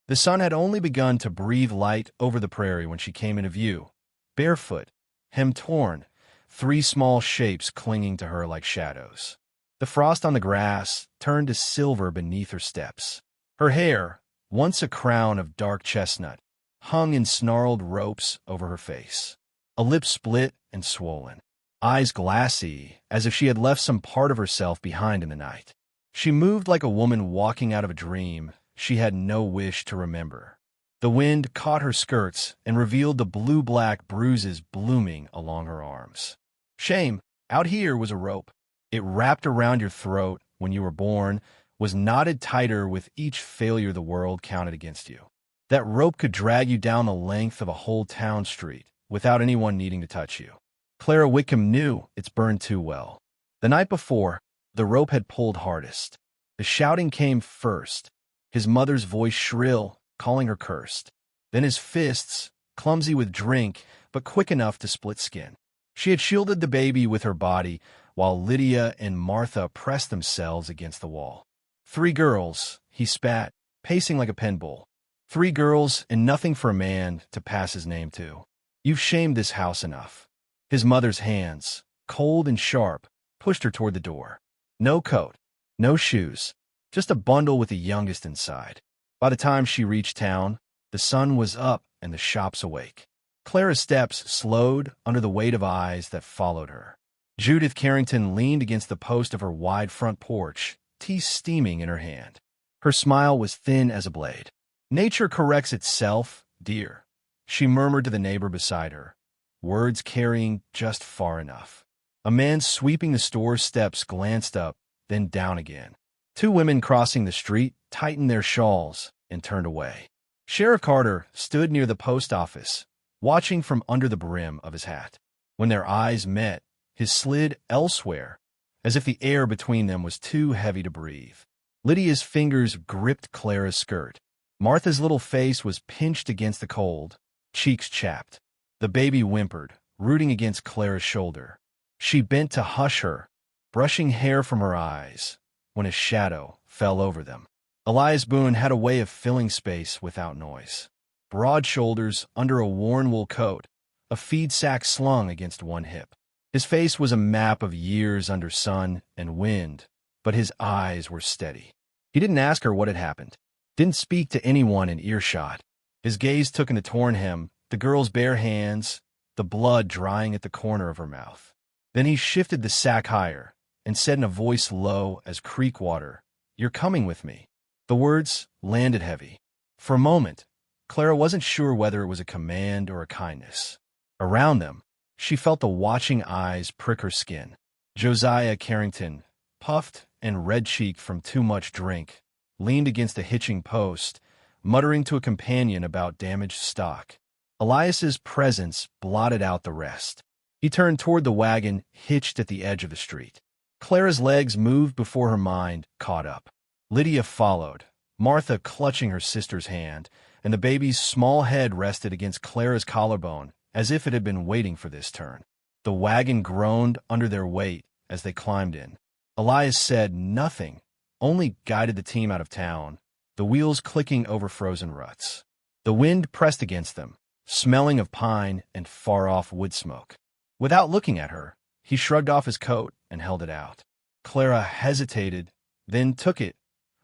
The sun had only begun to breathe light over the prairie when she came into view, barefoot, hem torn, three small shapes clinging to her like shadows. The frost on the grass turned to silver beneath her steps. Her hair, once a crown of dark chestnut, hung in snarled ropes over her face. A lip split and swollen, eyes glassy, as if she had left some part of herself behind in the night. She moved like a woman walking out of a dream she had no wish to remember. The wind caught her skirts and revealed the blue-black bruises blooming along her arms. Shame, out here was a rope. It wrapped around your throat when you were born, was knotted tighter with each failure the world counted against you. That rope could drag you down the length of a whole town street without anyone needing to touch you. Clara Wickham knew it's burned too well. The night before, the rope had pulled hardest. The shouting came first, his mother's voice shrill, calling her cursed. Then his fists, clumsy with drink, but quick enough to split skin. She had shielded the baby with her body, while Lydia and Martha pressed themselves against the wall. 3 girls, he spat, pacing like a pen bull. 3 girls and nothing for a man to pass his name to. You've shamed this house enough. His mother's hands, cold and sharp, pushed her toward the door. No coat, no shoes, just a bundle with the youngest inside. By the time she reached town, the sun was up and the shops awake. Clara's steps slowed under the weight of eyes that followed her. Judith Carrington leaned against the post of her wide front porch, tea steaming in her hand. Her smile was thin as a blade. "Nature corrects itself, dear," she murmured to the neighbor beside her, words carrying just far enough. A man sweeping the store steps glanced up, then down again. 2 women crossing the street tightened their shawls and turned away. Sheriff Carter stood near the post office, watching from under the brim of his hat. When their eyes met, his slid elsewhere, as if the air between them was too heavy to breathe. Lydia's fingers gripped Clara's skirt. Martha's little face was pinched against the cold, cheeks chapped. The baby whimpered, rooting against Clara's shoulder. She bent to hush her, brushing hair from her eyes, when a shadow fell over them. Elias Boone had a way of filling space without noise. Broad shoulders under a worn wool coat, a feed sack slung against one hip. His face was a map of years under sun and wind, but his eyes were steady. He didn't ask her what had happened, didn't speak to anyone in earshot. His gaze took in the torn hem, the girl's bare hands, the blood drying at the corner of her mouth. Then he shifted the sack higher and said in a voice low as creek water, "You're coming with me." The words landed heavy. For a moment, Clara wasn't sure whether it was a command or a kindness. Around them, she felt the watching eyes prick her skin. Josiah Carrington, puffed and red-cheeked from too much drink, leaned against a hitching post, muttering to a companion about damaged stock. Elias's presence blotted out the rest. He turned toward the wagon hitched at the edge of the street. Clara's legs moved before her mind caught up. Lydia followed, Martha clutching her sister's hand, and the baby's small head rested against Clara's collarbone as if it had been waiting for this turn. The wagon groaned under their weight as they climbed in. Elias said nothing, only guided the team out of town, the wheels clicking over frozen ruts. The wind pressed against them, smelling of pine and far-off wood smoke. Without looking at her, he shrugged off his coat and held it out. Clara hesitated, then took it,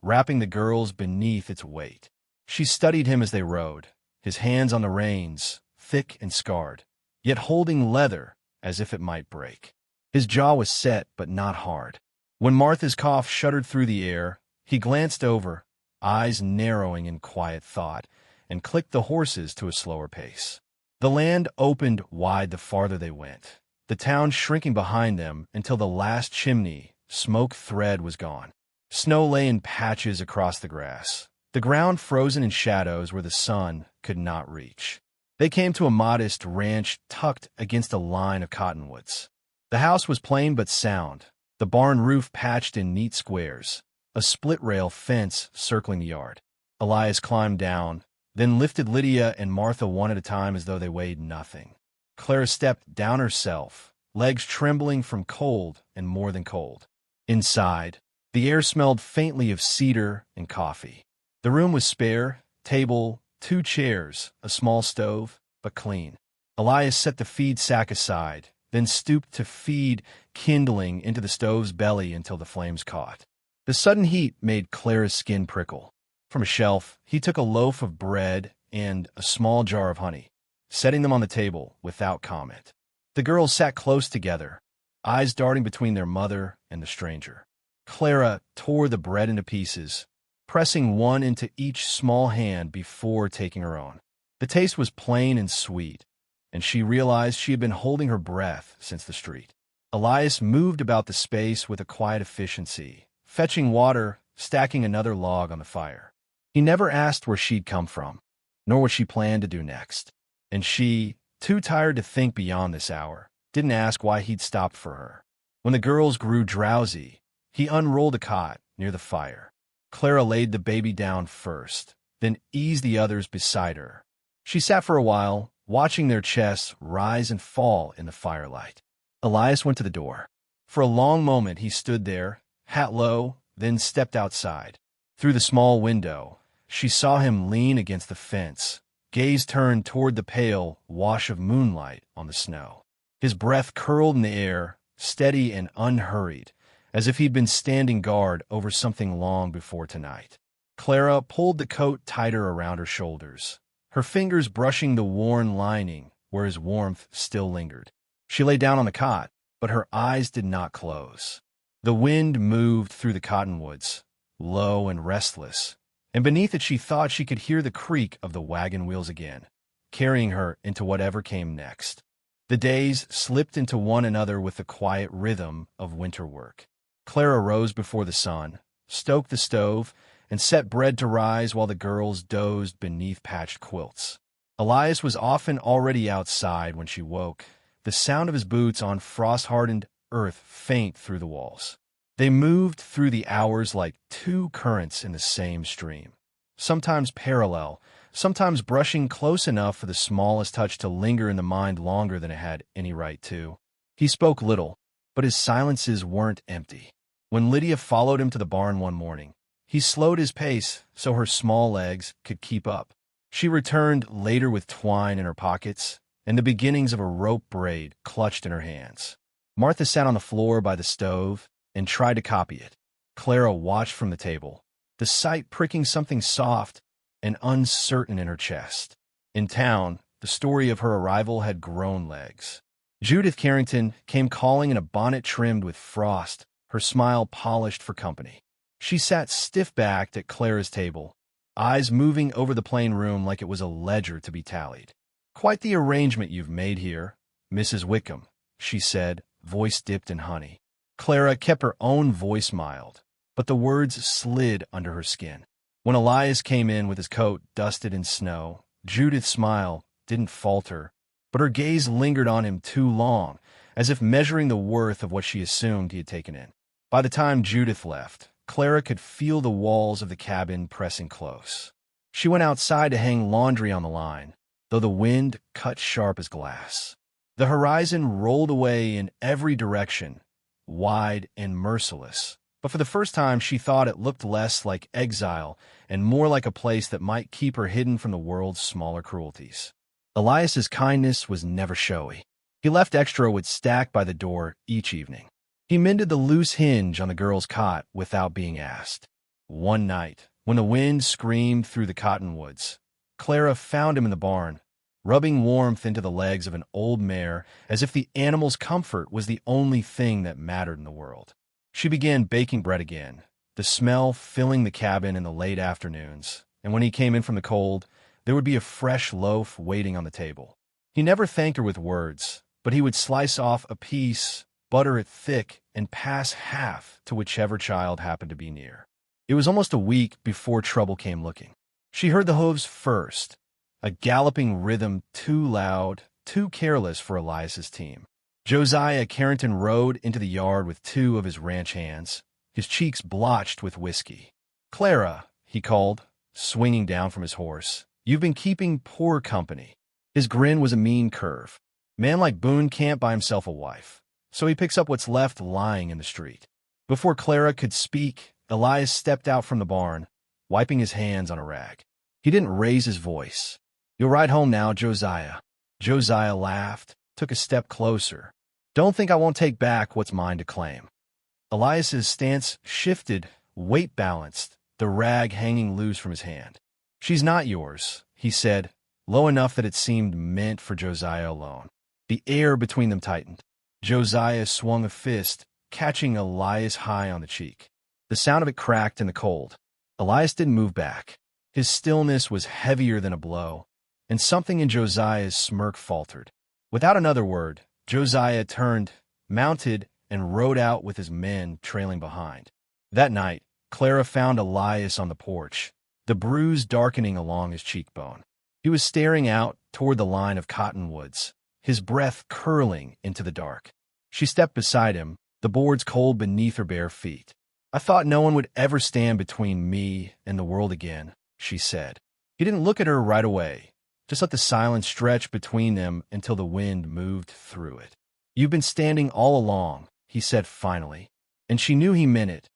wrapping the girls beneath its weight. She studied him as they rode, his hands on the reins, thick and scarred, yet holding leather as if it might break. His jaw was set but not hard. When Martha's cough shuddered through the air, he glanced over, eyes narrowing in quiet thought, and clicked the horses to a slower pace. The land opened wide the farther they went, the town shrinking behind them until the last chimney, smoke thread was gone. Snow lay in patches across the grass, the ground frozen in shadows where the sun could not reach. They came to a modest ranch tucked against a line of cottonwoods. The house was plain but sound, the barn roof patched in neat squares, a split-rail fence circling the yard. Elias climbed down, then lifted Lydia and Martha one at a time as though they weighed nothing. Clara stepped down herself, legs trembling from cold and more than cold. Inside, the air smelled faintly of cedar and coffee. The room was spare, Table, 2 chairs, a small stove, but clean. Elias set the feed sack aside, then stooped to feed kindling into the stove's belly until the flames caught. The sudden heat made Clara's skin prickle. From a shelf, he took a loaf of bread and a small jar of honey, setting them on the table without comment. The girls sat close together, eyes darting between their mother and the stranger. Clara tore the bread into pieces, pressing one into each small hand before taking her own. The taste was plain and sweet, and she realized she had been holding her breath since the street. Elias moved about the space with a quiet efficiency, fetching water, stacking another log on the fire. He never asked where she'd come from, nor what she planned to do next. And she, too tired to think beyond this hour, didn't ask why he'd stopped for her. When the girls grew drowsy, he unrolled a cot near the fire. Clara laid the baby down first, then eased the others beside her. She sat for a while, watching their chests rise and fall in the firelight. Elias went to the door. For a long moment he stood there, hat low, then stepped outside. Through the small window, she saw him lean against the fence, gaze turned toward the pale wash of moonlight on the snow. His breath curled in the air, steady and unhurried, as if he'd been standing guard over something long before tonight. Clara pulled the coat tighter around her shoulders, her fingers brushing the worn lining where his warmth still lingered. She lay down on the cot, but her eyes did not close. The wind moved through the cottonwoods, low and restless, and beneath it she thought she could hear the creak of the wagon wheels again, carrying her into whatever came next. The days slipped into one another with the quiet rhythm of winter work. Clara rose before the sun, stoked the stove, and set bread to rise while the girls dozed beneath patched quilts. Elias was often already outside when she woke, the sound of his boots on frost-hardened earth faint through the walls. They moved through the hours like 2 currents in the same stream, sometimes parallel, sometimes brushing close enough for the smallest touch to linger in the mind longer than it had any right to. He spoke little, but his silences weren't empty. When Lydia followed him to the barn one morning, he slowed his pace so her small legs could keep up. She returned later with twine in her pockets and the beginnings of a rope braid clutched in her hands. Martha sat on the floor by the stove and tried to copy it. Clara watched from the table, the sight pricking something soft and uncertain in her chest. In town, the story of her arrival had grown legs. Judith Carrington came calling in a bonnet trimmed with frost, her smile polished for company. She sat stiff-backed at Clara's table, eyes moving over the plain room like it was a ledger to be tallied. "Quite the arrangement you've made here, Mrs. Wickham," she said, voice dipped in honey. Clara kept her own voice mild, but the words slid under her skin. When Elias came in with his coat dusted in snow, Judith's smile didn't falter, but her gaze lingered on him too long, as if measuring the worth of what she assumed he had taken in. By the time Judith left, Clara could feel the walls of the cabin pressing close. She went outside to hang laundry on the line, though the wind cut sharp as glass. The horizon rolled away in every direction, wide and merciless, but for the first time she thought it looked less like exile and more like a place that might keep her hidden from the world's smaller cruelties. Elias's kindness was never showy. He left extra wood stacked by the door each evening. He mended the loose hinge on the girl's cot without being asked. One night, when the wind screamed through the cottonwoods, Clara found him in the barn, rubbing warmth into the legs of an old mare as if the animal's comfort was the only thing that mattered in the world. She began baking bread again, the smell filling the cabin in the late afternoons, and when he came in from the cold, there would be a fresh loaf waiting on the table. He never thanked her with words, but he would slice off a piece, butter it thick, and pass half to whichever child happened to be near. It was almost a week before trouble came looking. She heard the hooves first, a galloping rhythm too loud, too careless for Elias's team. Josiah Carrington rode into the yard with 2 of his ranch hands, his cheeks blotched with whiskey. "Clara," he called, swinging down from his horse, "you've been keeping poor company." His grin was a mean curve. Man like Boone can't buy himself a wife, so he picks up what's left lying in the street. Before Clara could speak, Elias stepped out from the barn, wiping his hands on a rag. He didn't raise his voice. "You'll ride home now, Josiah." Josiah laughed, took a step closer. "Don't think I won't take back what's mine to claim." Elias's stance shifted, weight balanced, the rag hanging loose from his hand. "She's not yours," he said, low enough that it seemed meant for Josiah alone. The air between them tightened. Josiah swung a fist, catching Elias high on the cheek. The sound of it cracked in the cold. Elias didn't move back. His stillness was heavier than a blow, and something in Josiah's smirk faltered. Without another word, Josiah turned, mounted, and rode out with his men trailing behind. That night, Clara found Elias on the porch, the bruise darkening along his cheekbone. He was staring out toward the line of cottonwoods, his breath curling into the dark. She stepped beside him, the boards cold beneath her bare feet. "I thought no one would ever stand between me and the world again," she said. He didn't look at her right away, just let the silence stretch between them until the wind moved through it. "You've been standing all along," he said finally, and she knew he meant it,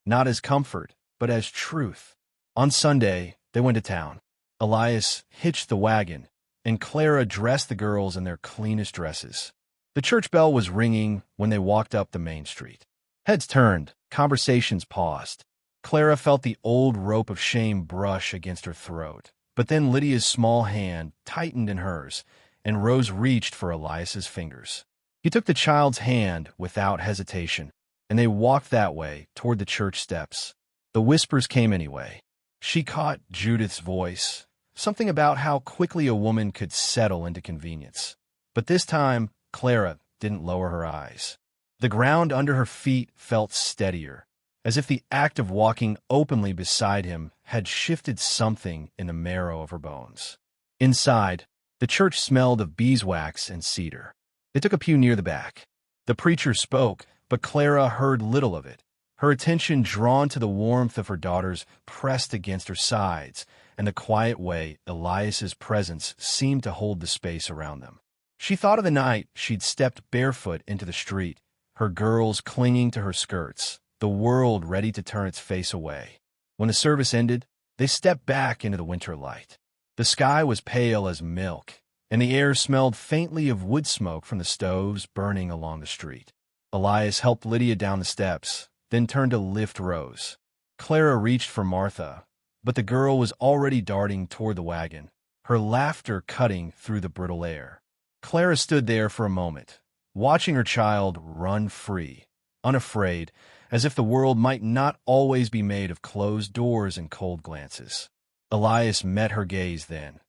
not as comfort, but as truth. On Sunday, they went to town. Elias hitched the wagon, and Clara dressed the girls in their cleanest dresses. The church bell was ringing when they walked up the main street. Heads turned, conversations paused. Clara felt the old rope of shame brush against her throat, but then Lydia's small hand tightened in hers, and Rose reached for Elias's fingers. He took the child's hand without hesitation, and they walked that way toward the church steps. The whispers came anyway. She caught Judith's voice, something about how quickly a woman could settle into convenience. But this time, Clara didn't lower her eyes. The ground under her feet felt steadier, as if the act of walking openly beside him had shifted something in the marrow of her bones. Inside, the church smelled of beeswax and cedar. They took a pew near the back. The preacher spoke, but Clara heard little of it, her attention drawn to the warmth of her daughters pressed against her sides and the quiet way Elias's presence seemed to hold the space around them. She thought of the night she'd stepped barefoot into the street, her girls clinging to her skirts, the world ready to turn its face away. When the service ended, they stepped back into the winter light. The sky was pale as milk, and the air smelled faintly of wood smoke from the stoves burning along the street. Elias helped Lydia down the steps, then turned to lift Rose. Clara reached for Martha, but the girl was already darting toward the wagon, her laughter cutting through the brittle air. Clara stood there for a moment, watching her child run free, unafraid, as if the world might not always be made of closed doors and cold glances. Elias met her gaze then,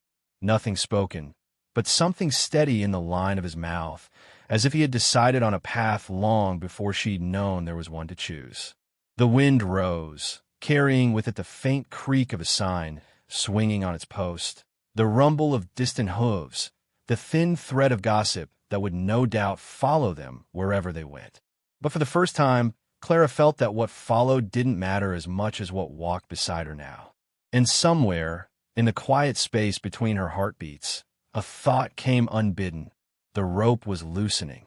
nothing spoken, but something steady in the line of his mouth, as if he had decided on a path long before she'd known there was one to choose. The wind rose, carrying with it the faint creak of a sign swinging on its post, the rumble of distant hooves, the thin thread of gossip that would no doubt follow them wherever they went. But for the first time, Clara felt that what followed didn't matter as much as what walked beside her now. And somewhere, in the quiet space between her heartbeats, a thought came unbidden. The rope was loosening.